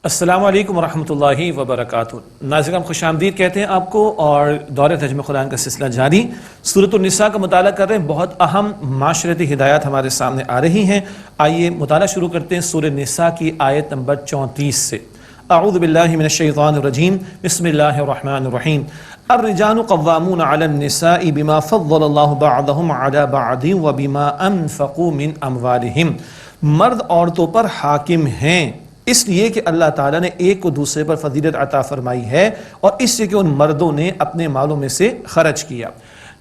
السلام علیکم ورحمۃ اللہ وبرکاتہ۔ ناظرین خوش آمدید کہتے ہیں آپ کو، اور دور ترجمہ قرآن کا سلسلہ جاری، سورۃ النساء کا مطالعہ کر رہے ہیں۔ بہت اہم معاشرتی ہدایات ہمارے سامنے آ رہی ہیں۔ آئیے مطالعہ شروع کرتے ہیں سورۃ النساء کی آیت نمبر 34 سے۔ اعوذ باللہ من الشیطان الرجیم، بسم اللہ الرحمن الرحیم۔ الرجال قوامون علی النساء بما فضل اللہ بعضهم علی بعض وبما انفقوا من اموالہم۔ مرد عورتوں پر حاکم ہیں اس لیے کہ اللہ تعالیٰ نے ایک کو دوسرے پر فضیلت عطا فرمائی ہے، اور اس سے کہ ان مردوں نے اپنے مالوں میں سے خرچ کیا۔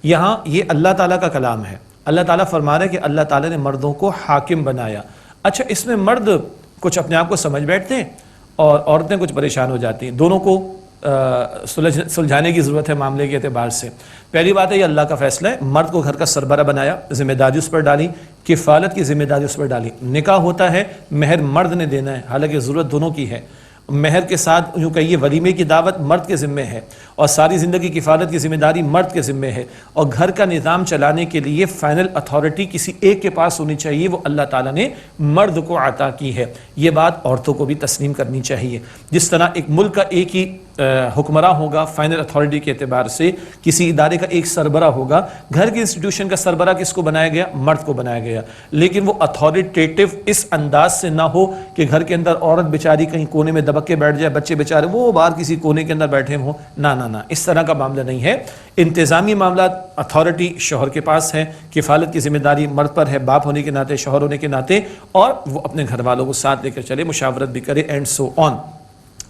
یہاں یہ اللہ تعالیٰ کا کلام ہے۔ اللہ تعالیٰ فرما رہے کہ اللہ تعالیٰ نے مردوں کو حاکم بنایا۔ اچھا، اس میں مرد کچھ اپنے آپ کو سمجھ بیٹھتے ہیں اور عورتیں کچھ پریشان ہو جاتی ہیں۔ دونوں کو سلجھانے کی ضرورت ہے معاملے کے اعتبار سے۔ پہلی بات ہے یہ اللہ کا فیصلہ ہے، مرد کو گھر کا سربراہ بنایا، ذمہ داری اس پر ڈالی، کفالت کی ذمہ داری اس پر ڈالی۔ نکاح ہوتا ہے، مہر مرد نے دینا ہے، حالانکہ ضرورت دونوں کی ہے۔ مہر کے ساتھ یوں کہیے ولیمے کی دعوت مرد کے ذمے ہے، اور ساری زندگی کفالت کی ذمہ داری مرد کے ذمے ہے، اور گھر کا نظام چلانے کے لیے فائنل اتھارٹی کسی ایک کے پاس ہونی چاہیے، وہ اللہ تعالیٰ نے مرد کو عطا کی ہے۔ یہ بات عورتوں کو بھی تسلیم کرنی چاہیے۔ جس طرح ایک ملک کا ایک ہی حکمراں ہوگا فائنل اتھارٹی کے اعتبار سے، کسی ادارے کا ایک سربراہ ہوگا، گھر کے انسٹیٹیوشن کا سربراہ کس کو بنایا گیا؟ مرد کو بنایا گیا، لیکن وہ اتھارٹیٹیو اس انداز سے نہ ہو کہ گھر کے اندر عورت بیچاری کہیں کونے میں دبک کے بیٹھ جائے، بچے بیچارے وہ باہر کسی کونے کے اندر بیٹھے ہوں۔ نہ، اس طرح کا معاملہ نہیں ہے۔ انتظامی معاملات اتھارٹی شوہر کے پاس ہے، کفالت کی ذمہ داری مرد پر ہے، باپ ہونے کے ناطے، شوہر ہونے کے ناطے، اور وہ اپنے گھر والوں کو ساتھ لے کر چلے، مشاورت بھی کرے، اینڈ سو آن۔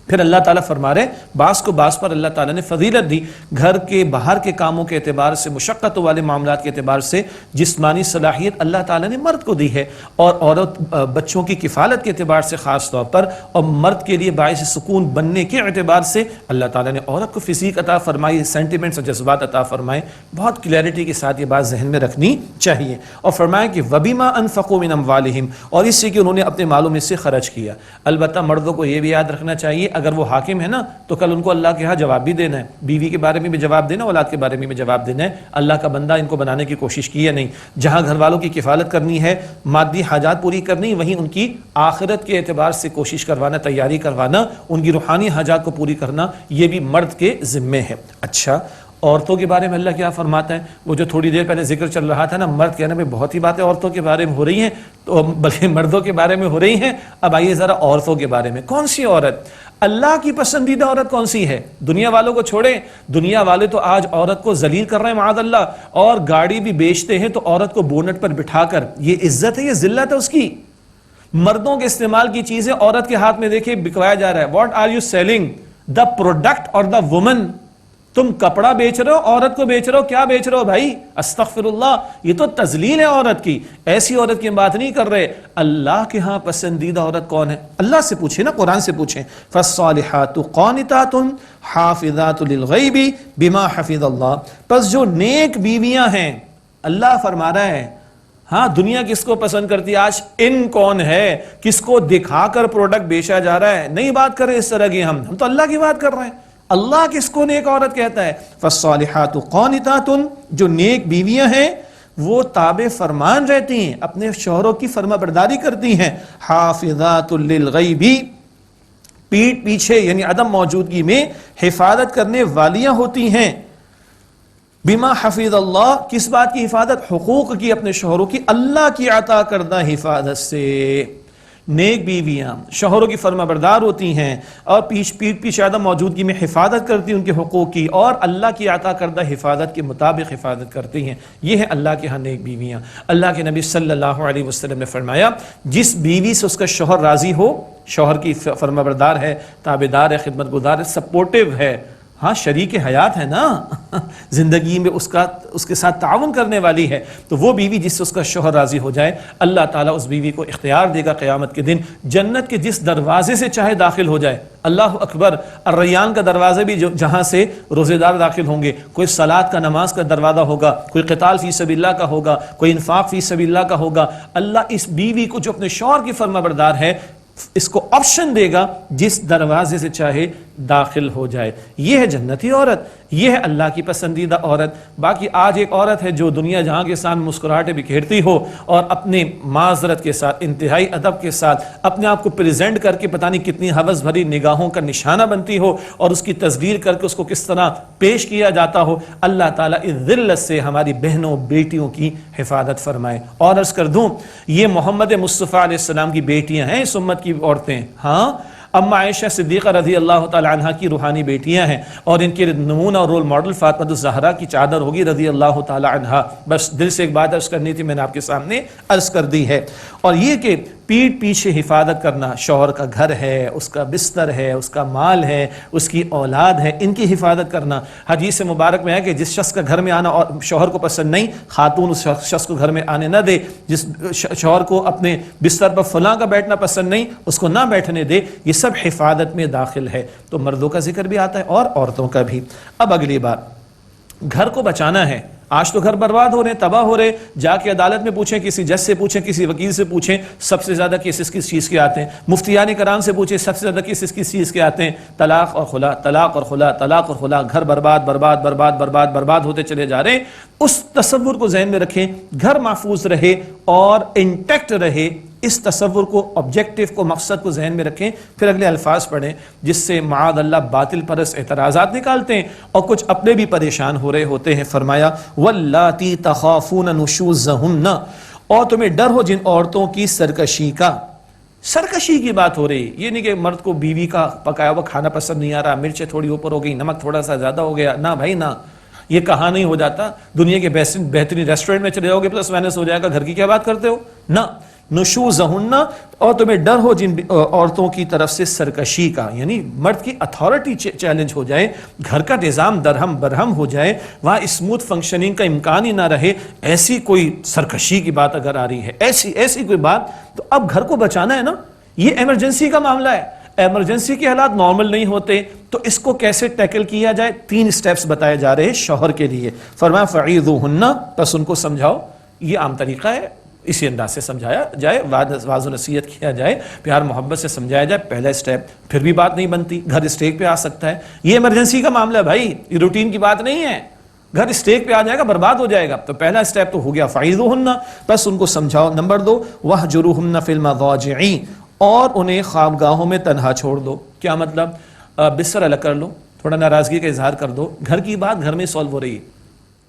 پھر اللہ تعالیٰ فرما رہے بعض کو بعض پر اللہ تعالیٰ نے فضیلت دی۔ گھر کے باہر کے کاموں کے اعتبار سے، مشقت والے معاملات کے اعتبار سے جسمانی صلاحیت اللہ تعالیٰ نے مرد کو دی ہے، اور عورت بچوں کی کفالت کے اعتبار سے خاص طور پر، اور مرد کے لیے باعث سکون بننے کے اعتبار سے اللہ تعالیٰ نے عورت کو فزیک عطا فرمائی، سینٹیمنٹس اور جذبات عطا فرمائے۔ بہت کلیئرٹی کے ساتھ یہ بات ذہن میں رکھنی چاہیے۔ اور فرمایا کہ وَبِمَا أَنفَقُوا مِنْ أَمْوَالِهِمْ، اور اس سے کہ انہوں نے اپنے مالوں میں سے خرچ کیا۔ البتہ مردوں کو یہ بھی یاد رکھنا چاہیے، اگر وہ حاکم ہے نا تو کل ان کو اللہ کے ہاں جواب بھی دینا ہے، بیوی کے بارے میں بھی جواب دینا، اولاد کے بارے میں بھی جواب دینا ہے۔ اللہ کا بندہ ان کو بنانے کی کوشش کی ہے نہیں۔ جہاں گھر والوں کی کفالت کرنی ہے، مادی حاجات پوری کرنی، وہیں ان کی آخرت کے اعتبار سے کوشش کروانا، تیاری کروانا، ان کی روحانی حاجات کو پوری کرنا، یہ بھی مرد کے ذمے ہے۔ اچھا، عورتوں کے بارے میں اللہ کیا فرماتا ہے؟ وہ جو تھوڑی دیر پہلے ذکر چل رہا تھا نا، مرد کہنا میں بہت ہی باتیں عورتوں کے بارے میں ہو رہی ہیں، تو بلکہ مردوں کے بارے میں ہو رہی ہیں۔ اب آئیے ذرا عورتوں کے بارے میں۔ کون سی عورت؟ اللہ کی پسندیدہ عورت کون سی ہے؟ دنیا والوں کو چھوڑیں، دنیا والے تو آج عورت کو ذلیل کر رہے ہیں معاذ اللہ، اور گاڑی بھی بیچتے ہیں تو عورت کو بونٹ پر بٹھا کر۔ یہ عزت ہے، یہ ذلت ہے اس کی؟ مردوں کے استعمال کی چیزیں عورت کے ہاتھ میں دیکھیں بکوایا جا رہا ہے۔ What are you selling? The product اور دا وومن؟ تم کپڑا بیچ رہے ہو، عورت کو بیچ رہے ہو، کیا بیچ رہے ہو بھائی؟ استغفر اللہ، یہ تو تذلیل ہے عورت کی۔ ایسی عورت کی بات نہیں کر رہے۔ اللہ کے ہاں پسندیدہ عورت کون ہے؟ اللہ سے پوچھیں نا، قرآن سے پوچھیں۔ فالصالحات قانتات حافظات للغیب بما حفظ اللہ۔ پس جو نیک بیویاں ہیں، اللہ فرما رہا ہے ہاں دنیا کس کو پسند کرتی ہے آج؟ ان کون ہے؟ کس کو دکھا کر پروڈکٹ بیچا جا رہا ہے؟ نہیں بات کر رہے اس طرح کی، ہم تو اللہ کی بات کر رہے ہیں۔ اللہ کس کو نیک عورت کہتا ہے؟ فالصالحات قانتات، جو نیک بیویاں ہیں وہ تابع فرمان رہتی ہیں، اپنے شوہروں کی فرما برداری کرتی ہیں۔ حافظات للغیب، پیٹھ پیچھے یعنی عدم موجودگی میں حفاظت کرنے والیاں ہوتی ہیں۔ بما حفظ اللہ، کس بات کی حفاظت؟ حقوق کی، اپنے شوہروں کی اللہ کی عطا کردہ حفاظت سے۔ نیک بیویاں شوہروں کی فرما بردار ہوتی ہیں، اور پیٹھ پیچھے عدم موجودگی میں حفاظت کرتی ہیں ان کے حقوق کی، اور اللہ کی عطا کردہ حفاظت کے مطابق حفاظت کرتی ہیں۔ یہ ہے اللہ کے ہاں نیک بیویاں۔ اللہ کے نبی صلی اللہ علیہ وسلم نے فرمایا جس بیوی سے اس کا شوہر راضی ہو، شوہر کی فرما بردار ہے، تابعدار ہے، خدمت گزار ہے، سپورٹیو ہے، ہاں شریک حیات ہے نا، زندگی میں اس کے ساتھ تعاون کرنے والی ہے، تو وہ بیوی جس سے اس کا شوہر راضی ہو جائے، اللہ تعالیٰ اس بیوی کو اختیار دے گا قیامت کے دن جنت کے جس دروازے سے چاہے داخل ہو جائے۔ اللہ اکبر، الریان کا دروازہ بھی جہاں سے روزے دار داخل ہوں گے، کوئی صلاۃ کا نماز کا دروازہ ہوگا، کوئی قتال فی سبیل اللہ کا ہوگا، کوئی انفاق فی سبیل اللہ کا ہوگا۔ اللہ اس بیوی کو جو اپنے شوہر کی فرما بردار ہے، اس کو آپشن دے گا جس دروازے سے چاہے داخل ہو جائے. یہ ہے جنتی عورت, یہ ہے اللہ کی پسندیدہ عورت. باقی آج ایک عورت ہے جو دنیا جہاں کے سامنے مسکراہٹیں بکھیرتی ہو اور اپنے معذرت کے ساتھ, انتہائی ادب کے ساتھ اپنے آپ کو پریزنٹ کر کے پتہ نہیں کتنی ہوس بھری نگاہوں کا نشانہ بنتی ہو اور اس کی تصویر کر کے اس کو کس طرح پیش کیا جاتا ہو. اللہ تعالیٰ اس ذلت سے ہماری بہنوں بیٹیوں کی حفاظت فرمائے. اور عرض کر دوں, یہ محمد مصطفیٰ علیہ السلام کی بیٹیاں ہیں, اس امت کی عورتیں. ہاں, اما عائشہ صدیقہ رضی اللہ تعالی عنہ کی روحانی بیٹیاں ہیں اور ان کے نمونہ اور رول ماڈل فاطمہ الزہرا کی چادر ہوگی رضی اللہ تعالی عنہ. بس دل سے ایک بات عرض کرنی تھی, میں نے آپ کے سامنے عرض کر دی ہے. اور یہ کہ پیٹھ پیچھے حفاظت کرنا, شوہر کا گھر ہے, اس کا بستر ہے, اس کا مال ہے, اس کی اولاد ہے, ان کی حفاظت کرنا. حدیث مبارک میں ہے کہ جس شخص کا گھر میں آنا اور شوہر کو پسند نہیں, خاتون اس شخص کو گھر میں آنے نہ دے. جس شوہر کو اپنے بستر پر فلاں کا بیٹھنا پسند نہیں, اس کو نہ بیٹھنے دے. یہ سب حفاظت میں داخل ہے. تو مردوں کا ذکر بھی آتا ہے اور عورتوں کا بھی. اب اگلی بات, گھر کو بچانا ہے. آج تو گھر برباد ہو رہے ہیں, تباہ ہو رہے. جا کے عدالت میں پوچھیں, کسی جج سے پوچھیں, کسی وکیل سے پوچھیں, سب سے زیادہ کیسز کس چیز کے آتے ہیں. مفتیان کرام سے پوچھیں, سب سے زیادہ کیسز کس چیز کے آتے ہیں. طلاق اور خلا, طلاق اور خلا, طلاق اور خلا. گھر برباد برباد برباد برباد برباد ہوتے چلے جا رہے ہیں. اس تصور کو ذہن میں رکھیں, گھر محفوظ رہے اور انٹیکٹ رہے. اس تصور کو, آبجیکٹو کو, مقصد کو ذہن میں رکھیں. پھر اگلے الفاظ پڑھیں جس سے معاذ اللہ باطل پرست اعتراضات نکالتے ہیں اور کچھ اپنے بھی پریشان ہو رہے ہوتے ہیں. فرمایا واللاتی تخافون نشوزہن, اور تمہیں ڈر ہو جن عورتوں کی سرکشی کا. سرکشی کی بات ہو رہی, یہ نہیں کہ مرد کو بیوی کا پکایا ہوا کھانا پسند نہیں آ رہا, مرچیں تھوڑی اوپر ہو گئی, نمک تھوڑا سا زیادہ ہو گیا. نہ بھائی نہ, یہ کہاں نہیں ہو جاتا. دنیا کے بہترین ریسٹورنٹ میں چلے جاؤ گے پلس مائنس ہو جائے گا, گھر کی کیا بات کرتے ہو. نہ, نشوزہن, اور تمہیں ڈر ہو جن عورتوں کی طرف سے سرکشی کا, یعنی مرد کی اتھارٹی چیلنج ہو جائے, گھر کا نظام درہم برہم ہو جائے, وہاں اسموتھ فنکشننگ کا امکان ہی نہ رہے. ایسی کوئی سرکشی کی بات اگر آ رہی ہے, ایسی کوئی بات, تو اب گھر کو بچانا ہے نا. یہ ایمرجنسی کا معاملہ ہے. ایمرجنسی کے حالات نارمل نہیں ہوتے, تو اس کو کیسے ٹیکل کیا جائے. 3 سٹیپس بتائے جا رہے ہیں شوہر کے لیے. فرمایا فعیذوہن, پس ان کو سمجھاؤ. یہ عام طریقہ ہے, اسی انداز سے سمجھایا جائے, واضح و نصیحت کیا جائے, پیار محبت سے سمجھایا جائے. پہلا سٹیپ. پھر بھی بات نہیں بنتی, گھر اسٹیج پہ آ سکتا ہے. یہ ایمرجنسی کا معاملہ ہے بھائی, یہ روٹین کی بات نہیں ہے. گھر اسٹیج پہ آ جائے گا, برباد ہو جائے گا. تو پہلا سٹیپ تو ہو گیا فعیذوہن, بس ان کو سمجھاؤ. نمبر 2 وہجروہن فی المضاجع, اور انہیں خوابگاہوں میں تنہا چھوڑ دو. کیا مطلب؟ بستر الگ کر لو, تھوڑا ناراضگی کا اظہار کر دو. گھر کی بات گھر میں سولو ہو رہی ہے,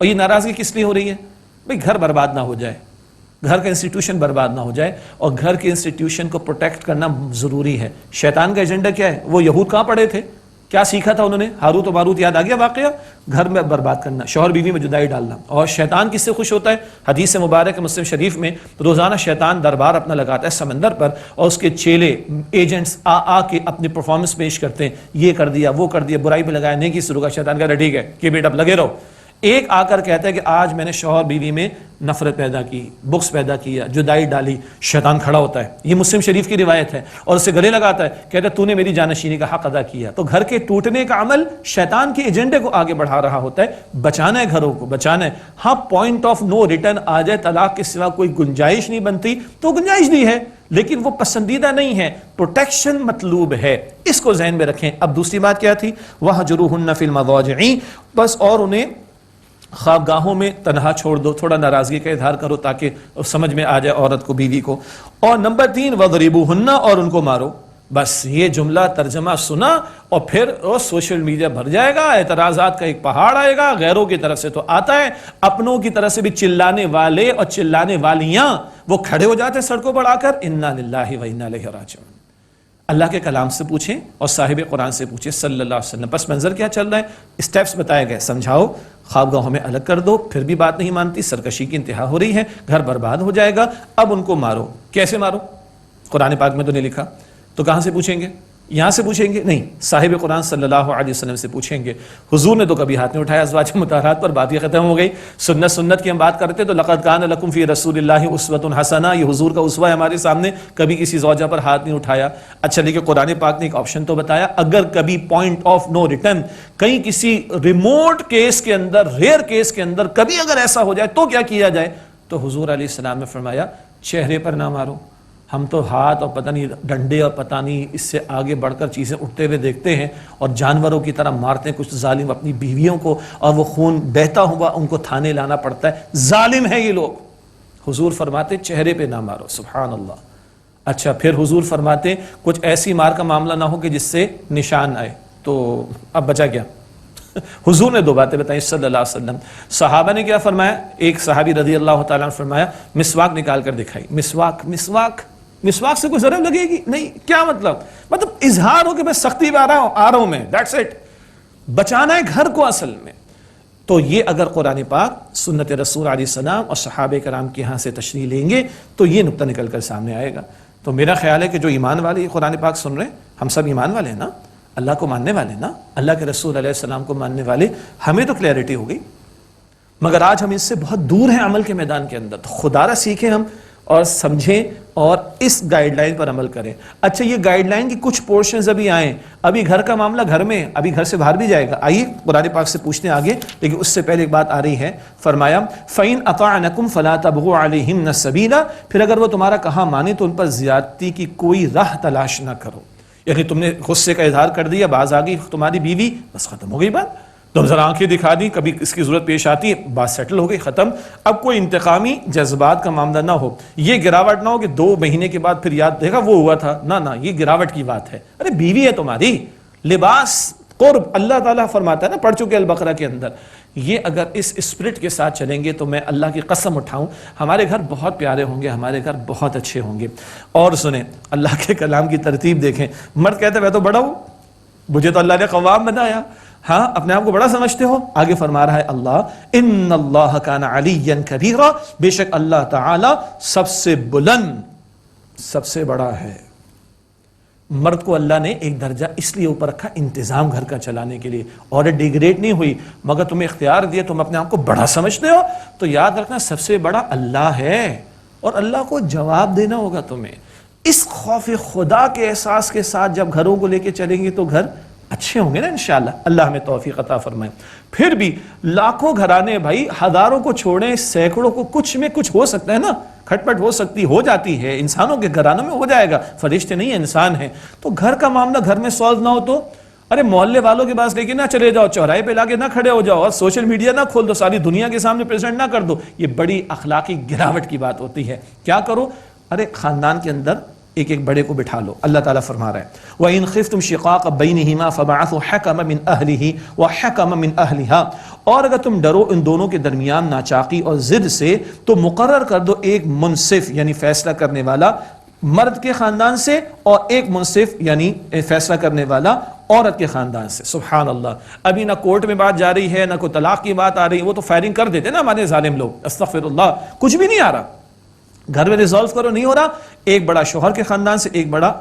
اور یہ ناراضگی کس لیے ہو رہی ہے بھائی؟ گھر برباد نہ ہو جائے, گھر کا انسٹیٹیوشن برباد نہ ہو جائے, اور گھر کے انسٹیٹیوشن کو پروٹیکٹ کرنا ضروری ہے. شیطان کا ایجنڈا کیا ہے؟ وہ یہود کہاں پڑے تھے, کیا سیکھا تھا انہوں نے؟ ہاروت و ماروت یاد آ گیا واقعہ. گھر میں برباد کرنا, شوہر بیوی میں جدائی ڈالنا. اور شیطان کس سے خوش ہوتا ہے؟ حدیث مبارک مسلم شریف میں, روزانہ شیطان دربار اپنا لگاتا ہے سمندر پر, اور اس کے چیلے ایجنٹس آ کے اپنی پرفارمنس پیش کرتے ہیں. یہ کر دیا, وہ کر دیا, برائی پہ لگایا, نیکی سے روکا. شیطان کہتا ہے ٹھیک ہے کہ بیٹا اب لگے رہو. ایک آ کر کہتا ہے کہ آج میں نے شوہر بیوی میں نفرت پیدا کی, بغض پیدا کیا, جدائی ڈالی. شیطان کھڑا ہوتا ہے, یہ مسلم شریف کی روایت ہے, اور اسے گلے لگاتا ہے, کہتا ہے تو نے میری جانشینی کا حق ادا کیا. تو گھر کے ٹوٹنے کا عمل شیطان کے ایجنڈے کو آگے بڑھا رہا ہوتا ہے. بچانا ہے گھروں کو, بچانا ہے. ہاں, پوائنٹ آف نو ریٹرن آ جائے, طلاق کے سوا کوئی گنجائش نہیں بنتی, تو گنجائش نہیں ہے, لیکن وہ پسندیدہ نہیں ہے. پروٹیکشن مطلوب ہے, اس کو ذہن میں رکھیں. اب دوسری بات کیا تھی؟ وَهْجُرُوهُنَّ فِي الْمَضَاجِعِ, بس اور انہیں خوابگاہوں میں تنہا چھوڑ دو. تھوڑا ناراضگی کا اظہار کرو تاکہ سمجھ میں آ جائے عورت کو, بیوی کو. اور نمبر 3 وَضْرِبُوهُنَّ, اور ان کو مارو. بس یہ جملہ ترجمہ سنا اور پھر سوشل میڈیا بھر جائے گا, اعتراضات کا ایک پہاڑ آئے گا. غیروں کی طرف سے تو آتا ہے, اپنوں کی طرف سے بھی چلانے والے اور چلانے والیاں وہ کھڑے ہو جاتے ہیں سڑکوں پر آ کر. اِنَّا لِلَّهِ وَإِنَّا إِلَيْهِ رَاجِعُونَ. اللہ کے کلام سے پوچھیں اور صاحب قرآن سے پوچھیں صلی اللہ علیہ وسلم. پس منظر کیا چل رہا ہے؟ اسٹیپس بتائے گئے. سمجھاؤ, خوابگاہوں میں الگ کر دو, پھر بھی بات نہیں مانتی, سرکشی کی انتہا ہو رہی ہے, گھر برباد ہو جائے گا. اب ان کو مارو. کیسے مارو؟ قرآن پاک میں تو نہیں لکھا, تو کہاں سے پوچھیں گے؟ یہاں سے پوچھیں گے؟ نہیں, صاحب قرآن صلی اللہ علیہ وسلم سے پوچھیں گے. حضور نے تو کبھی ہاتھ نہیں اٹھایا ازواج مطہرات پر, بات یہ ختم ہو گئی. سنت کی ہم بات کرتے تو لقد کان لکم فی رسول اللہ اسوۃ حسنہ, یہ حضور کا اسوہ ہے ہمارے سامنے, کبھی کسی زوجہ پر ہاتھ نہیں اٹھایا. اچھا, لیکن قرآن پاک نے ایک آپشن تو بتایا, اگر کبھی پوائنٹ آف نو ریٹرن, کہیں کسی ریموٹ کیس کے اندر, ریئر کیس کے اندر کبھی اگر ایسا ہو جائے تو کیا کیا جائے؟ تو حضور علیہ السلام نے فرمایا چہرے پر نہ مارو, ہم تو ہاتھ اور پتہ نہیں ڈنڈے اور پتہ نہیں اس سے آگے بڑھ کر چیزیں اٹھتے ہوئے دیکھتے ہیں اور جانوروں کی طرح مارتے ہیں کچھ ظالم اپنی بیویوں کو، اور وہ خون بہتا ہوا ان کو تھانے لانا پڑتا ہے. ظالم ہے یہ لوگ. حضور فرماتے چہرے پہ نہ مارو. سبحان اللہ. اچھا پھر حضور فرماتے کچھ ایسی مار کا معاملہ نہ ہو کہ جس سے نشان آئے. تو اب بچا کیا؟ حضور نے دو باتیں بتائیں صلی اللہ علیہ وسلم. صحابہ نے کیا فرمایا؟ ایک صحابی رضی اللہ تعالیٰ نے فرمایا مسواک نکال کر دکھائی. مسواک سے کوئی ضرر لگے گی نہیں. کیا مطلب اظہار ہو کہ میں سختی میں آ رہا ہوں میں. That's it. بچانا ہے گھر کو اصل میں. تو یہ اگر قرآن پاک سنت رسول علیہ السلام اور صحابہ کرام کے ہاں سے تشریح لیں گے تو یہ نقطہ نکل کر سامنے آئے گا. تو میرا خیال ہے کہ جو ایمان والے قرآن پاک سن رہے ہیں ہم سب ایمان والے ہیں نا، اللہ کو ماننے والے نا، اللہ کے رسول علیہ السلام کو ماننے والے. ہمیں تو کلیئرٹی ہو گئی، مگر آج ہم اس سے بہت دور ہیں عمل کے میدان کے اندر. تو خدا را سیکھیں ہم اور سمجھیں اور اس گائیڈ لائن پر عمل کریں. اچھا یہ گائیڈ لائن کی کچھ پورشنز ابھی آئیں. ابھی گھر کا معاملہ گھر میں، ابھی گھر سے باہر بھی جائے گا. آئیے قرآن پاک سے پوچھتے ہیں آگے، لیکن اس سے پہلے ایک بات آ رہی ہے. فرمایا فَإِنْ أَطَعْنَكُمْ فَلَا تَبْغُوا عَلَيْهِنَّ سَبِيلًا. پھر اگر وہ تمہارا کہا مانے تو ان پر زیادتی کی کوئی راہ تلاش نہ کرو. یعنی تم نے غصے کا اظہار کر دیا، باز آ گئی تمہاری بیوی، بس ختم ہو گئی بات. تم ذرا آنکھیں دکھا دی، کبھی اس کی ضرورت پیش آتی ہے، بات سیٹل ہو گئی، ختم. اب کوئی انتقامی جذبات کا معاملہ نہ ہو. یہ گراوٹ نہ ہو کہ 2 مہینے کے بعد پھر یاد دیکھا وہ ہوا تھا. نہ یہ گراوٹ کی بات ہے. ارے بیوی ہے تمہاری، لباس قرب اللہ تعالیٰ فرماتا ہے نا، پڑھ چکے البقرہ کے اندر. یہ اگر اس اسپرٹ کے ساتھ چلیں گے تو میں اللہ کی قسم اٹھاؤں ہمارے گھر بہت پیارے ہوں گے، ہمارے گھر بہت اچھے ہوں گے. اور سنیں اللہ کے کلام کی ترتیب دیکھیں. مرد کہتے ہیں میں تو بڑا ہوں، مجھے تو اللہ نے قوام بنایا. ہاں اپنے آپ کو بڑا سمجھتے ہو. آگے فرما رہا ہے اللہ ان اللہ کان علیٰ کبیرا، بے شک اللہ تعالی سب سے بلند، سب سے بڑا ہے. مرد کو اللہ نے ایک درجہ اس لیے اوپر رکھا انتظام گھر کا چلانے کے لیے. اور ڈیگریڈ نہیں ہوئی مگر تمہیں اختیار دیا، تم اپنے آپ کو بڑا سمجھتے ہو. تو یاد رکھنا سب سے بڑا اللہ ہے اور اللہ کو جواب دینا ہوگا تمہیں. اس خوف خدا کے احساس کے ساتھ جب گھروں کو لے کے چلیں گے تو گھر اچھے ہوں گے نا انشاءاللہ. اللہ ہمیں توفیق عطا فرمائے. پھر بھی لاکھوں گھرانے بھائی، ہزاروں کو چھوڑیں سینکڑوں کو کچھ میں کچھ ہو سکتا ہے نا، کھٹ پٹ ہو جاتی ہے. انسانوں کے گھرانوں میں ہو جائے گا، فرشتے نہیں ہیں انسان ہیں. تو گھر کا معاملہ گھر میں سالو نہ ہو تو ارے محلے والوں کے پاس لے کے نہ چلے جاؤ، چوراہے پہ لا کے نہ کھڑے ہو جاؤ اور سوشل میڈیا نہ کھول دو، ساری دنیا کے سامنے پریزنٹ نہ کر دو. یہ بڑی اخلاقی گراوٹ کی بات ہوتی ہے. کیا کرو؟ ارے خاندان کے اندر ایک ایک بڑے کو بٹھا لو. اللہ تعالیٰ فرما رہا ہے وَإِنْ خِفْتُمْ شِقَاقَ بَيْنِهِمَا فَبَعَثُوا حَكَمًا مِنْ أَهْلِهِ وَحَكَمًا مِنْ أَهْلِهَا. اور اگر تم ڈرو ان دونوں کے درمیان ناچاقی اور ضد سے تو مقرر کر دو ایک منصف یعنی فیصلہ کرنے والا مرد کے خاندان سے اور ایک منصف یعنی فیصلہ کرنے والا عورت کے خاندان سے. سبحان اللہ. ابھی نہ کورٹ میں بات جا رہی ہے نہ کوئی طلاق کی بات آ رہی ہے، وہ تو فائرنگ کر دیتے نا ہمارے ظالم لوگ. استغفر اللہ. کچھ بھی نہیں آ رہا گھر میں ریزالو کرو، نہیں ہو رہا. ایک بڑا شوہر کے خاندان سے، ایک بڑا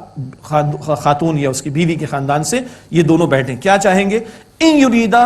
خاتون یا اس کی بیوی کے خاندان سے، یہ دونوں بیٹھیں. کیا چاہیں گے؟ ان یریدا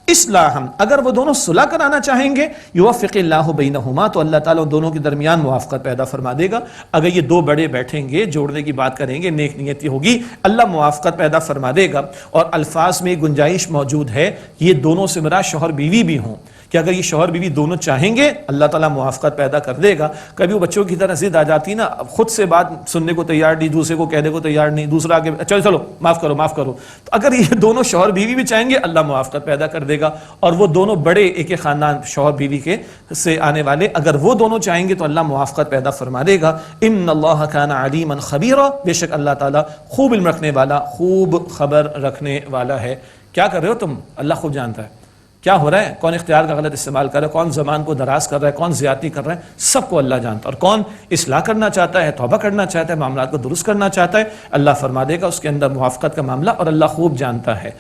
اصلاحا، اگر وہ دونوں صلح کرانا چاہیں گے، یوفق اللہ بینہما، تو اللہ تعالیٰ دونوں کے درمیان موافقت پیدا فرما دے گا. اگر یہ دو بڑے بیٹھیں گے، جوڑنے کی بات کریں گے، نیک نیتی ہوگی، اللہ موافقت پیدا فرما دے گا. اور الفاظ میں گنجائش موجود ہے، یہ دونوں سے مراد شوہر بیوی بھی ہوں، کہ اگر یہ شوہر بیوی دونوں چاہیں گے اللہ تعالیٰ موافقت پیدا کر دے گا. کبھی وہ بچوں کی طرح ضد آ جاتی نا، خود سے بات سننے کو تیار نہیں، دوسرے کو کہنے کو تیار نہیں، دوسرا آگے چلو معاف کرو معاف کرو. تو اگر یہ دونوں شوہر بیوی بھی چاہیں گے اللہ موافقت پیدا کر دے گا. اور وہ دونوں بڑے ایک ایک خاندان شوہر بیوی کے سے آنے والے، اگر وہ دونوں چاہیں گے تو اللہ موافقت پیدا فرما دے گا. ان اللہ کان علیما خبیرا، بے شک اللہ تعالیٰ خوب علم رکھنے والا، خوب خبر رکھنے والا ہے. کیا کر رہے ہو تم؟ اللہ خوب جانتا ہے کیا ہو رہا ہے، کون اختیار کا غلط استعمال کر رہا ہے، کون زبان کو دراز کر رہا ہے، کون زیادتی کر رہا ہے، سب کو اللہ جانتا ہے. اور کون اصلاح کرنا چاہتا ہے، توبہ کرنا چاہتا ہے، معاملات کو درست کرنا چاہتا ہے، اللہ فرما دے گا اس کے اندر موافقت کا معاملہ، اور اللہ خوب جانتا ہے.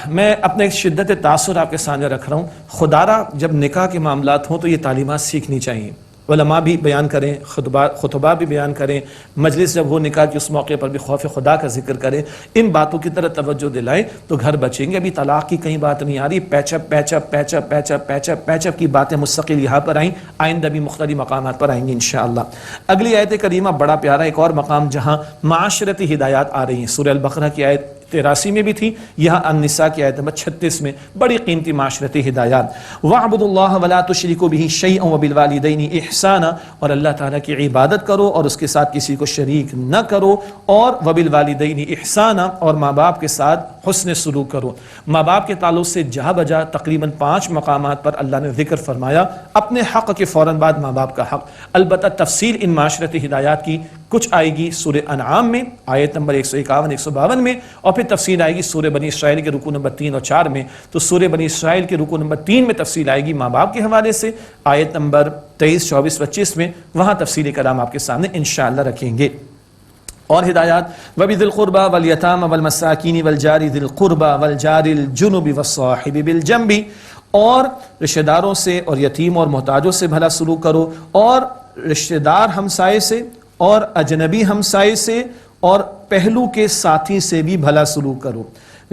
میں اپنے ایک شدت تاثر آپ کے سامنے رکھ رہا ہوں. خدا را جب نکاح کے معاملات ہوں تو یہ تعلیمات سیکھنی چاہیے. علماء بھی بیان کریں، خطبہ بھی بیان کریں، مجلس جب ہو نکاح کی اس موقع پر بھی خوف خدا کا ذکر کریں، ان باتوں کی طرف توجہ دلائیں تو گھر بچیں گے. ابھی طلاق کی کہیں بات نہیں آ رہی، پیچ اپ کی باتیں مستقل یہاں پر آئیں، آئندہ بھی مختلف مقامات پر آئیں گی انشاءاللہ. اگلی آیت کریمہ بڑا پیارا ایک اور مقام جہاں معاشرتی ہدایات آ رہی ہیں، سورہ البقرہ کی آیت 83 میں بھی تھی، یہاں النساء کی آیت نمبر 36 میں بڑی قیمتی معاشرتی ہدایات۔ وَاعْبُدُوا اللَّهَ وَلَا تُشْرِكُوا بِهِ شَيْئًا وَبِالْوَالِدَيْنِ إِحْسَانًا، اور اللہ تعالیٰ کی عبادت کرو اور اس کے ساتھ کسی کو شریک نہ کرو، اور وَبِالْوَالِدَيْنِ إِحْسَانًا، اور ماں باپ کے ساتھ حسن سلوک کرو۔ ماں باپ کے تعلق سے جہاں بجا تقریباً 5 مقامات پر اللہ نے ذکر فرمایا اپنے حق کے فوراً بعد ماں باپ کا حق۔ البتہ تفصیل ان معاشرتی ہدایات کی کچھ آئے گی سورہ انعام میں آیت نمبر 151 152 میں، اور پھر تفصیل آئے گی سورہ بنی اسرائیل کے رکوع نمبر 3 اور 4 میں۔ تو سورہ بنی اسرائیل کے رکوع نمبر 3 میں تفصیل آئے گی ماں باپ کے حوالے سے، آیت نمبر 23 24 25 میں وہاں تفصیلی کلام آپ کے سامنے انشاءاللہ رکھیں گے۔ اور ہدایات وَبِذِي الْقُرْبَى وَالْيَتَامَى وَالْمَسَاكِينِ وَالْجَارِ ذِي الْقُرْبَى وَالْجَارِ الْجُنُبِ وَالصَّاحِبِ بِالْجَنبِ، اور رشتہ داروں سے اور یتیم اور محتاجوں سے بھلا سلوک کرو، اور رشتہ دار ہمسائے سے اور اجنبی ہمسائے سے اور پہلو کے ساتھی سے بھی بھلا سلوک کرو۔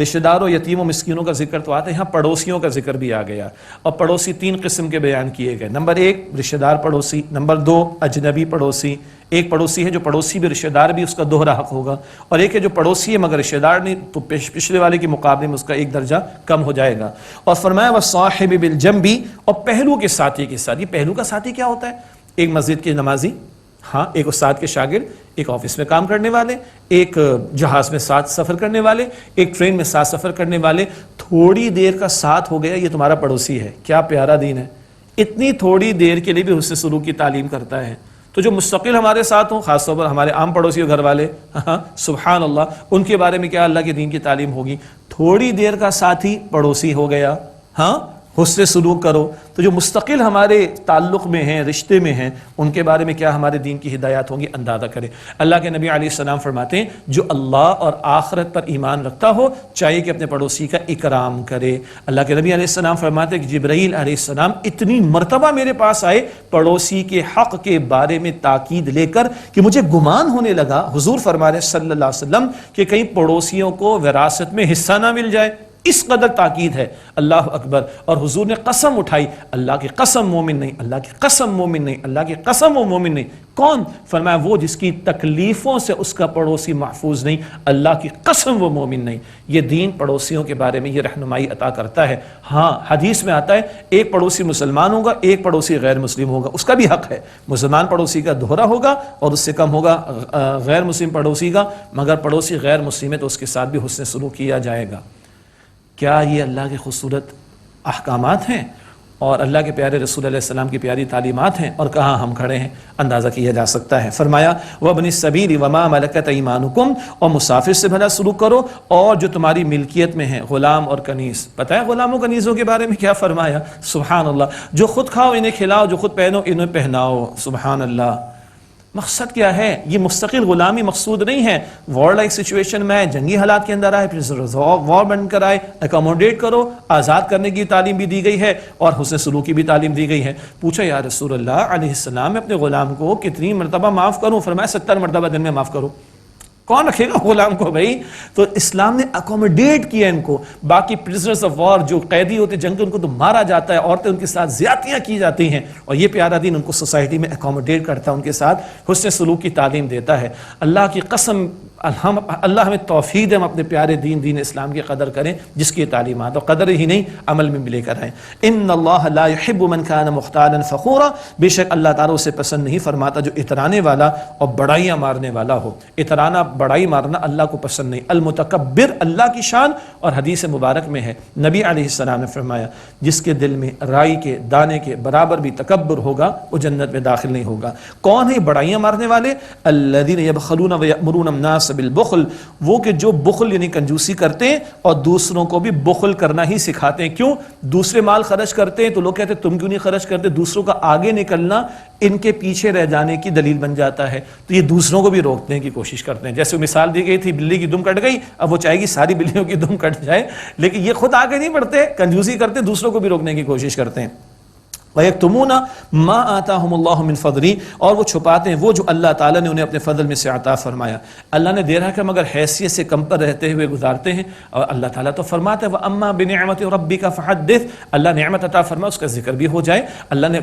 رشتہ داروں، یتیم و مسکینوں کا ذکر تو آتا ہے، یہاں پڑوسیوں کا ذکر بھی آ گیا، اور پڑوسی 3 قسم کے بیان کیے گئے۔ نمبر 1 رشتہ دار پڑوسی، نمبر 2 اجنبی پڑوسی۔ ایک پڑوسی ہے جو پڑوسی بھی رشتہ دار بھی، اس کا دوہرا حق ہوگا، اور ایک ہے جو پڑوسی ہے مگر رشتہ دار نہیں، تو پچھلے والے کے مقابلے میں اس کا ایک درجہ کم ہو جائے گا۔ اور فرمایا وَالصَّاحِبِ بِالْجَنبِ، اور پہلو کے ساتھی کے ساتھ۔ یہ پہلو کا ساتھی کیا ہوتا ہے؟ ایک مسجد کے نمازی، ہاں، ایک استاد کے شاگرد، ایک آفس میں کام کرنے والے، ایک جہاز میں ساتھ سفر کرنے والے، ایک ٹرین میں ساتھ سفر کرنے والے۔ تھوڑی دیر کا ساتھ ہو گیا، یہ تمہارا پڑوسی ہے۔ کیا پیارا دین ہے، اتنی تھوڑی دیر کے لیے بھی حسن سلوک کی تعلیم کرتا ہے۔ تو جو مستقل ہمارے ساتھ ہوں، خاص طور پر ہمارے عام پڑوسی اور گھر والے، ہاں سبحان اللہ، ان کے بارے میں کیا اللہ کے دین کی تعلیم ہوگی؟ تھوڑی دیر کا ساتھی پڑوسی ہو گیا، ہاں، حسن سلوک کرو۔ تو جو مستقل ہمارے تعلق میں ہیں، رشتے میں ہیں، ان کے بارے میں کیا ہمارے دین کی ہدایات ہوں گی، اندازہ کریں۔ اللہ کے نبی علیہ السلام فرماتے ہیں جو اللہ اور آخرت پر ایمان رکھتا ہو چاہیے کہ اپنے پڑوسی کا اکرام کرے۔ اللہ کے نبی علیہ السلام فرماتے ہیں کہ جبرائیل علیہ السلام اتنی مرتبہ میرے پاس آئے پڑوسی کے حق کے بارے میں تاکید لے کر کہ مجھے گمان ہونے لگا، حضور فرما رہے صلی اللہ علیہ وسلم، کہ کہیں پڑوسیوں کو وراثت میں حصہ نہ مل جائے، اس قدر تاکید ہے۔ اللہ اکبر۔ اور حضور نے قسم اٹھائی، اللہ کی قسم مومن نہیں، اللہ کی قسم مومن نہیں، اللہ کی قسم وہ مومن نہیں۔ کون؟ فرمایا وہ جس کی تکلیفوں سے اس کا پڑوسی محفوظ نہیں، اللہ کی قسم وہ مومن نہیں۔ یہ دین پڑوسیوں کے بارے میں یہ رہنمائی عطا کرتا ہے۔ ہاں حدیث میں آتا ہے ایک پڑوسی مسلمان ہوگا، ایک پڑوسی غیر مسلم ہوگا، اس کا بھی حق ہے۔ مسلمان پڑوسی کا دوہرا ہوگا اور اس سے کم ہوگا غیر مسلم پڑوسی کا، مگر پڑوسی غیر مسلم ہے تو اس کے ساتھ بھی حسن سلوک کیا جائے گا۔ کیا یہ اللہ کے خوبصورت احکامات ہیں اور اللہ کے پیارے رسول علیہ السلام کی پیاری تعلیمات ہیں، اور کہاں ہم کھڑے ہیں اندازہ کیا جا سکتا ہے۔ فرمایا وَابْنِ السَّبِيلِ وَمَا مَلَكَتْ أَيْمَانُكُمْ، اور مسافر سے بھلا سلوک کرو اور جو تمہاری ملکیت میں ہیں، غلام اور کنیز۔ پتہ ہے غلام و کنیزوں کے بارے میں کیا فرمایا؟ سبحان اللہ، جو خود کھاؤ انہیں کھلاؤ، جو خود پہنو انہیں پہناؤ۔ سبحان اللہ۔ مقصد کیا ہے؟ یہ مستقل غلامی مقصود نہیں ہے۔ وار لائک سچویشن میں جنگی حالات کے اندر آئے، پھر وار بن کر آئے، اکوموڈیٹ کرو، آزاد کرنے کی تعلیم بھی دی گئی ہے اور حسن سلوک کی بھی تعلیم دی گئی ہے۔ پوچھا یا رسول اللہ علیہ السلام میں اپنے غلام کو کتنی مرتبہ معاف کروں؟ فرمایا 70 مرتبہ دن میں معاف کرو۔ کون رکھے گا غلام کو بھائی؟ تو اسلام نے اکوموڈیٹ کیا ان کو۔ باقی پرزنرز آف وار جو قیدی ہوتے جنگ کے، ان کو تو مارا جاتا ہے، عورتیں ان کے ساتھ زیادتیاں کی جاتی ہیں، اور یہ پیارا دین ان کو سوسائٹی میں اکوموڈیٹ کرتا ہے، ان کے ساتھ حسن سلوک کی تعلیم دیتا ہے۔ اللہ کی قسم اللہ ہمیں توفیق دے ہم اپنے پیارے دین اسلام کی قدر کریں، جس کی تعلیمات اور قدر ہی نہیں عمل میں بھی لے کر آئیں۔ ان اللہ لا يحب من كان مختالا فخورا، بے شک اللہ تعالیٰ اسے پسند نہیں فرماتا جو اترانے والا اور بڑائیاں مارنے والا ہو۔ اترانا، بڑائی مارنا اللہ کو پسند نہیں۔ المتکبر اللہ کی شان، اور حدیث مبارک میں ہے نبی علیہ السلام نے فرمایا جس کے دل میں رائی کے دانے کے برابر بھی تکبر ہوگا وہ جنت میں داخل نہیں ہوگا۔ کون ہے بڑائیاں مارنے والے؟ الذین یبخلون ویأمرون الناس بالبخل، وہ کہ جو بخل یعنی کنجوسی کرتے ہیں اور دوسروں کو بھی بخل کرنا ہی سکھاتے ہیں۔ کیوں؟ دوسرے مال خرچ کرتے ہیں تو لوگ کہتے ہیں تم کیوں نہیں خرچ کرتے؟ دوسروں کا آگے نکلنا ان کے پیچھے رہ جانے کی دلیل بن جاتا ہے، تو یہ دوسروں کو بھی روکنے کی کوشش کرتے ہیں۔ جیسے مثال دی گئی تھی بلی کی دم کٹ گئی، اب وہ چاہے گی ساری بلیوں کی دم کٹ جائے، لیکن یہ خود آگے نہیں بڑھتے، کنجوسی کرتے، دوسروں کو بھی روکنے کی کوشش کرتے ہیں۔ وَيَكْتُمُونَ مَا آتَاهُمُ اللَّهُ مِنْ فَضْلِهِ، اور وہ چھپاتے ہیں وہ جو اللہ تعالیٰ نے انہیں اپنے فضل میں سے عطا فرمایا. اللہ نے دے رہا کہ مگر حیثیت سے کم پر رہتے ہوئے گزارتے ہیں. اور اللہ تعالیٰ تو فرماتا ہے وَأَمَّا بِنِعْمَةِ رَبِّكَ فَحَدِّثْ، اللہ نعمت عطا فرما اس کا ذکر بھی ہو جائے. اللہ نے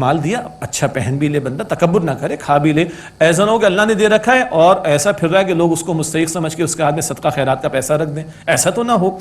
مال دیا، اچھا پہن بھی لے، بندہ تکبر نہ کرے، کھا بھی لے. ایسا نہ ہو کہ اللہ نے دے رکھا ہے اور ایسا پھر رہا ہے کہ لوگ اس کو مستحق سمجھ کے اس کے ہاتھ میں صدقہ خیرات کا پیسہ رکھ دیں، ایسا تو نہ ہو.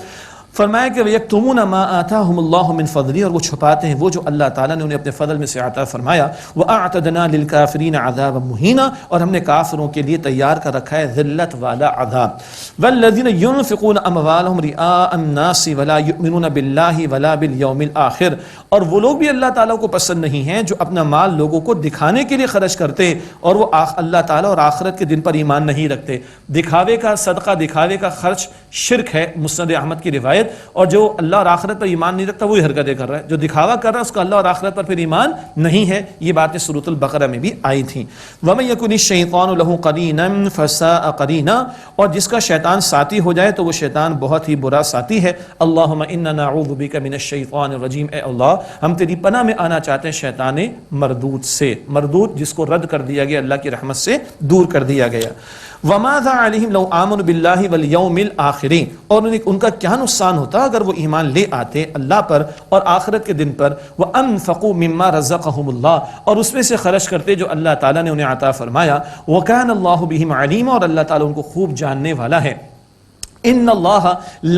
فرمایا کہ یکتمون ما آتاہم اللہ من فضلہ، اور وہ چھپاتے ہیں وہ جو اللہ تعالیٰ نے انہیں اپنے فضل میں سے عطا فرمایا. وَأَعْتَدْنَا لِلْكَافِرِينَ عَذَابًا مُهِينًا، اور ہم نے کافروں کے لیے تیار کر رکھا ہے ذلت والا عذاب. وَالَّذِينَ يُنْفِقُونَ أَمْوَالَهُمْ رِئَاءَ النَّاسِ وَلَا يُؤْمِنُونَ بِاللَّهِ وَلَا بِالْيَوْمِ الْآخِرِ، اور وہ لوگ بھی اللہ تعالیٰ کو پسند نہیں ہیں جو اپنا مال لوگوں کو دکھانے کے لیے خرچ کرتے اور وہ اللہ تعالیٰ اور آخرت کے دن پر ایمان نہیں رکھتے. دکھاوے کا صدقہ، دکھاوے کا خرچ شرک ہے، مسند احمد کی روایت. اور جو اللہ اور آخرت پر ایمان نہیں رکھتا وہی حرکتیں کر رہا ہے. جو دکھاوا کر رہا ہے اس کو اللہ اور آخرت پر پھر ایمان نہیں ہے. یہ باتیں سورۃ البقرہ میں بھی آئی تھیں. وَمَن يَكُنِ الشَّيْطَانُ لَهُ قَرِينًا فَسَاءَ قَرِينًا، اور جس کا شیطان ساتھی ہو جائے تو وہ شیطان بہت ہی برا ساتھی ہے. اللہم انا نعوذ بک من الشیطان الرجیم، اے اللہ ہم تیری پناہ میں آنا چاہتے ہیں شیطان مردود سے. مردود جس کو رد کر دیا گیا، اللہ کی رحمت سے دور کر دیا گیا. وَمَاذَا عَلَيْهِمْ لَوْ آمَنُوا بِاللَّهِ وَالْيَوْمِ الْآخِرِ، اور ان کا کیا نقصان ہوتا اگر وہ ایمان لے آتے اللہ پر اور آخرت کے دن پر. وَأَنفَقُوا مِمَّا رَزَقَهُمُ اللَّهُ، اور اس میں سے خرچ کرتے جو اللہ تعالیٰ نے انہیں عطا فرمایا. وَكَانَ اللَّهُ بِهِمْ عَلِيمًا، اور اللہ تعالیٰ ان کو خوب جاننے والا ہے. ان اللہ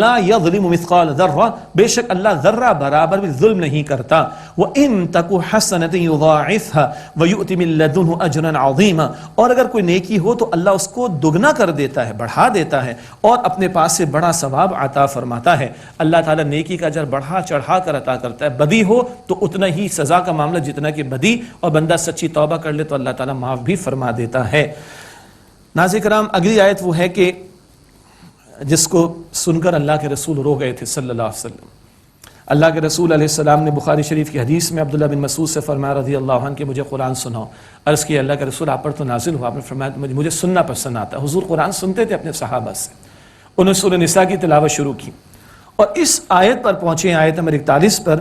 لا یظلم مثقال ذرہ، بے شک اللہ ذرہ برابر بھی ظلم نہیں کرتا. وَإِن تَكُ حَسَنَةً يُضَاعِفْهَا وَيُؤْتِ مِن لَّدُنْهُ أَجْرًا عَظِيمًا، اور اگر کوئی نیکی ہو تو اللہ اس کو دگنا کر دیتا ہے، بڑھا دیتا ہے اور اپنے پاس سے بڑا ثواب عطا فرماتا ہے. اللہ تعالیٰ نیکی کا اجر بڑھا چڑھا کر عطا کرتا ہے. بدی ہو تو اتنا ہی سزا کا معاملہ جتنا کہ بدی، اور بندہ سچی توبہ کر لے تو اللہ تعالیٰ معاف بھی فرما دیتا ہے. ناظرین کرام، اگلی آیت وہ ہے کہ جس کو سن کر اللہ کے رسول رو گئے تھے صلی اللہ علیہ وسلم. اللہ کے رسول علیہ السلام نے بخاری شریف کی حدیث میں عبداللہ بن مسعود سے فرمایا رضی اللہ عنہ کہ مجھے قرآن سناؤ. عرض کی اللہ کے رسول آپ پر تو نازل ہوا. آپ نے فرمایا مجھے سننا پسند آتا ہے. حضور قرآن سنتے تھے اپنے صحابہ سے. انہوں نے سورہ نساء کی تلاوت شروع کی اور اس آیت پر پہنچے، آیت نمبر 41 پر،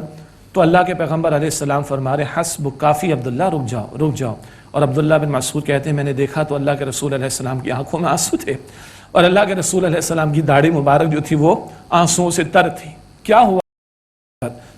تو اللہ کے پیغمبر علیہ السلام فرما رہے حسبک، کافی عبداللہ، رک جاؤ رک جاؤ. اور عبداللہ بن مسعود کہتے ہیں میں نے دیکھا تو اللہ کے رسول علیہ السلام کی آنکھوں میں آنسو تھے اور اللہ کے رسول علیہ السلام کی داڑھی مبارک جو تھی وہ آنسوؤں سے تر تھی. کیا ہوا؟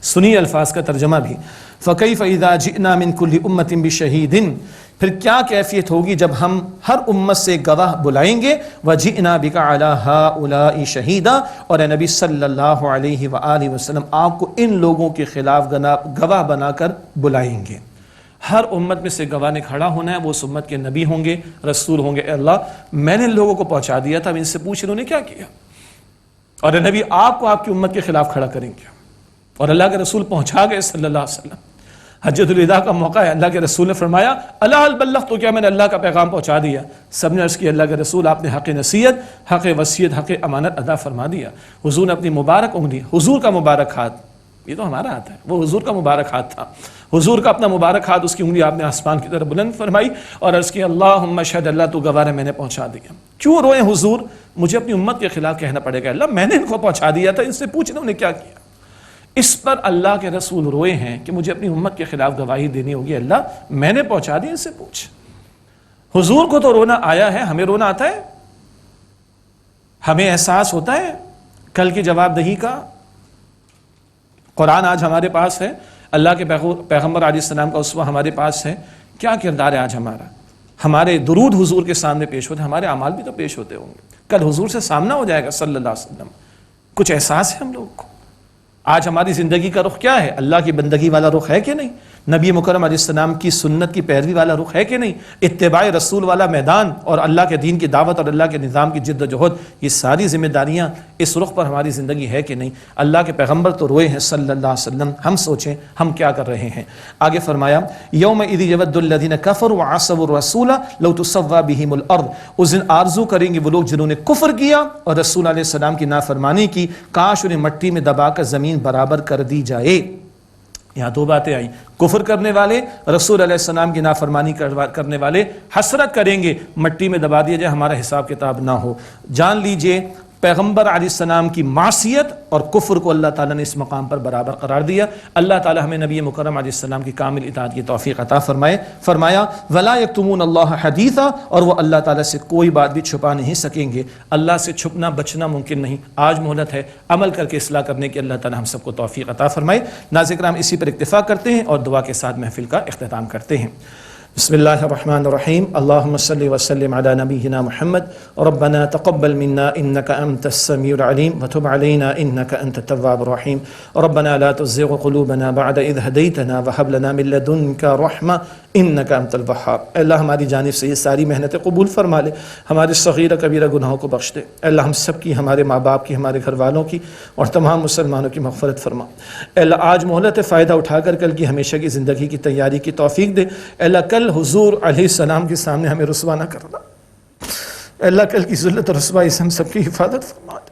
سنی الفاظ کا ترجمہ بھی. فَكَيْفَ إِذَا جِئْنَا مِن كُلِّ أُمَّةٍ بِشَهِيدٍ، پھر کیا کیفیت ہوگی جب ہم ہر امت سے گواہ بلائیں گے. وَجِئْنَا بِكَ عَلَى هَؤُلَاءِ شَهِيدًا، اور اے نبی صلی اللہ علیہ وآلہ وسلم آپ کو ان لوگوں کے خلاف گواہ بنا کر بلائیں گے. ہر امت میں سے گواہ نے کھڑا ہونا ہے، وہ اس امت کے نبی ہوں گے، رسول ہوں گے. اے اللہ میں نے ان لوگوں کو پہنچا دیا تھا، اب ان سے پوچھ انہوں نے کیا کیا، اور اے نبی آپ کو آپ کی امت کے خلاف کھڑا کریں گے. اور اللہ کے رسول پہنچا گئے صلی اللہ علیہ وسلم. حجۃ الوداع کا موقع ہے، اللہ کے رسول نے فرمایا الا هل بلغت، تو کیا میں نے اللہ کا پیغام پہنچا دیا؟ سب نے عرض کیا اللہ کے رسول آپ نے حق نصیحت، حق وصیت، حق امانت ادا فرما دیا. حضور نے اپنی مبارک انگلی، حضور کا مبارک ہاتھ، یہ تو ہمارا ہاتھ ہے، وہ حضور کا مبارک ہاتھ تھا، حضور کا اپنا مبارک ہاتھ، اس کی انگلی آپ نے آسمان کی طرف بلند فرمائی اور عرض کی اللہم اشہد، اللہ تو گواہ ہے میں نے پہنچا دیا. کیوں روئے حضور؟ مجھے اپنی امت کے خلاف کہنا پڑے گا اللہ میں نے ان کو پہنچا دیا تھا، ان سے پوچھنا انہیں کیا کیا. اس پر اللہ کے رسول روئے ہیں کہ مجھے اپنی امت کے خلاف گواہی دینی ہوگی، اللہ میں نے پہنچا دی، ان سے پوچھ. حضور کو تو رونا آیا ہے، ہمیں رونا آتا ہے؟ ہمیں احساس ہوتا ہے کل کی جواب دہی کا؟ قرآن آج ہمارے پاس ہے، اللہ کے پیغمبر علیہ السلام کا اسوہ ہمارے پاس ہے. کیا کردار ہے آج ہمارا؟ ہمارے درود حضور کے سامنے پیش ہوتے ہیں، ہمارے اعمال بھی تو پیش ہوتے ہوں گے. کل حضور سے سامنا ہو جائے گا صلی اللہ علیہ وسلم. کچھ احساس ہے ہم لوگوں کو؟ آج ہماری زندگی کا رخ کیا ہے؟ اللہ کی بندگی والا رخ ہے کہ نہیں؟ نبی مکرم علیہ السلام کی سنت کی پیروی والا رخ ہے کہ نہیں؟ اتباع رسول والا میدان اور اللہ کے دین کی دعوت اور اللہ کے نظام کی جد و جہد، یہ ساری ذمہ داریاں اس رخ پر ہماری زندگی ہے کہ نہیں؟ اللہ کے پیغمبر تو روئے ہیں صلی اللہ علیہ وسلم، ہم سوچیں ہم کیا کر رہے ہیں. آگے فرمایا یومئذ یود الذین کفروا وعصوا الرسول لو تسوی بہم الارض، اس دن آرزو کریں گے وہ لوگ جنہوں نے کفر کیا اور رسول علیہ السلام کی نافرمانی کی، کاش انہیں مٹی میں دبا کر زمین برابر کر دی جائے. یہاں دو باتیں آئیں، کفر کرنے والے، رسول علیہ السلام کی نافرمانی کرنے والے حسرت کریں گے مٹی میں دبا دیا جائے، ہمارا حساب کتاب نہ ہو. جان لیجئے پیغمبر علیہ السلام کی معصیت اور کفر کو اللہ تعالیٰ نے اس مقام پر برابر قرار دیا۔ اللہ تعالیٰ ہمیں نبی مکرم علیہ السلام کی کامل اطاعت کی توفیق عطا فرمائے۔ فرمایا وَلَا يَكْتُمُونَ اللَّهَ حَدِيثًا، اور وہ اللہ تعالیٰ سے کوئی بات بھی چھپا نہیں سکیں گے۔ اللہ سے چھپنا بچنا ممکن نہیں۔ آج مہلت ہے عمل کر کے اصلاح کرنے کی، اللہ تعالیٰ ہم سب کو توفیق عطا فرمائے۔ ناظرین کرام، اسی پر اکتفا کرتے ہیں اور دعا کے ساتھ محفل کا اختتام کرتے ہیں۔ بسم اللہ الرحمن الرحیم، اللہم صلی وسلم علی نبینا محمد، ربنا تقبل منا انک انت السمیع العلیم وتب علینا انک انت التواب الرحیم، ربنا لا تزغ قلوبنا بعد اذ ہدیتنا وہب لنا من لدنک رحمہ انک انت الوہاب۔ اے اللہ ہماری جانب سے یہ ساری محنتیں قبول فرما لے، ہمارے صغیرہ کبیرہ گناہوں کو بخش دے۔ اے اللہ ہم سب کی، ہمارے ماں باپ کی، ہمارے گھر والوں کی اور تمام مسلمانوں کی مغفرت فرما۔ اے اللہ آج مہلت فائدہ اٹھا کر کل کی ہمیشہ کی زندگی کی تیاری کی توفیق دے۔ اے اللہ کل حضور علیہ السلام کے سامنے ہمیں رسوا نہ کرنا۔ اے اللہ کل کی ذلت اور رسوائی سے ہم سب کی حفاظت فرما دے۔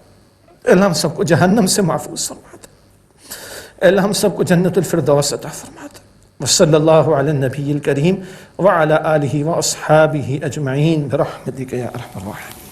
اے اللہ ہم سب کو جہنم سے محفوظ فرما دے۔ اے اللہ ہم سب کو جنت الفردوس عطا فرما دے۔ وصلی اللہ علی النبی الکریم وعلی آلہ واصحابہ اجمعین برحمتک یا ارحم الراحمین۔